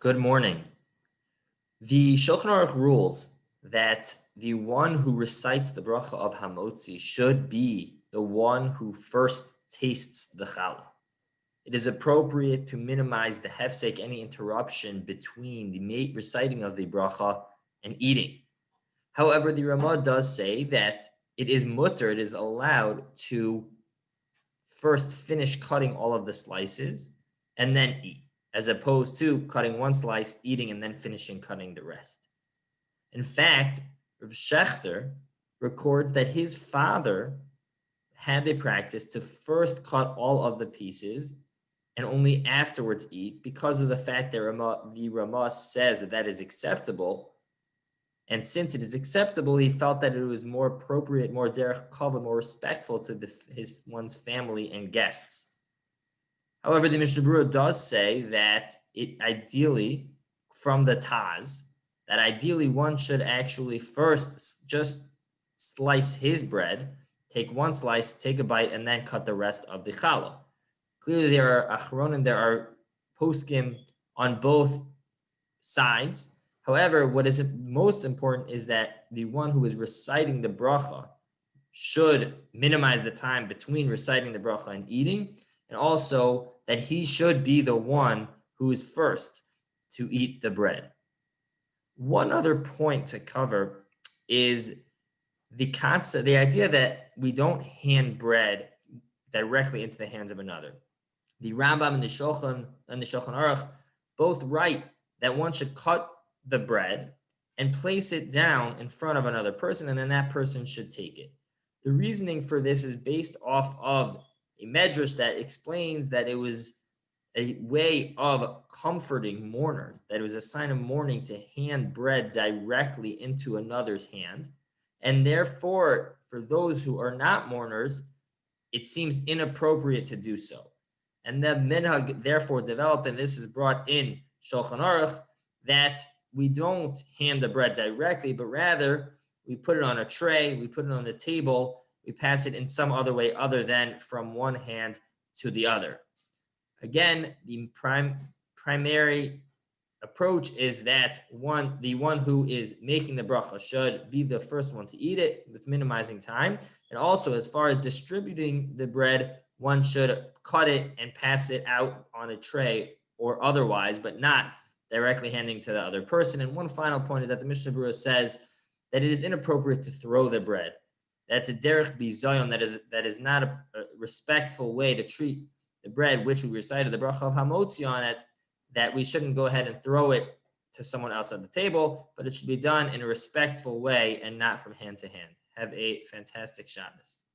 Good morning. The Shulchan Aruch rules that the one who recites the bracha of Hamotzi should be the one who first tastes the challah. It is appropriate to minimize the hefsek, any interruption between the reciting of the bracha and eating. However, the Ramah does say that it is mutter, it is allowed to first finish cutting all of the slices and then eat, as opposed to cutting one slice, eating, and then finishing cutting the rest. In fact, Rav Shechter records that his father had the practice to first cut all of the pieces and only afterwards eat, because of the fact that the Ramah says that is acceptable. And since it is acceptable, he felt that it was more appropriate, more derech kavod, more respectful to one's family and guests. However, the Mishnah Berurah does say that it ideally, from the Taz, that ideally one should actually first just slice his bread, take one slice, take a bite, and then cut the rest of the challah. Clearly, there are achronim, there are poskim on both sides. However, what is most important is that the one who is reciting the bracha should minimize the time between reciting the bracha and eating, and also that he should be the one who is first to eat the bread. One other point to cover is the concept, the idea that we don't hand bread directly into the hands of another. The Rambam and the Shulchan Aruch both write that one should cut the bread and place it down in front of another person, and then that person should take it. The reasoning for this is based off of a medrash that explains that it was a way of comforting mourners, that it was a sign of mourning to hand bread directly into another's hand. And therefore, for those who are not mourners, it seems inappropriate to do so. And the minhag therefore developed, and this is brought in Shulchan Aruch, that we don't hand the bread directly, but rather we put it on a tray, we put it on the table, we pass it in some other way other than from one hand to the other. Again, the primary approach is that the one who is making the bracha should be the first one to eat it with minimizing time. And also, as far as distributing the bread, one should cut it and pass it out on a tray or otherwise, but not directly handing to the other person. And one final point is that the Mishnah Berurah says that it is inappropriate to throw the bread. That's a derech bizayon, that is not a respectful way to treat the bread, which we recited the bracha of Hamotzi on it, that we shouldn't go ahead and throw it to someone else at the table, but it should be done in a respectful way and not from hand to hand. Have a fantastic Shabbos.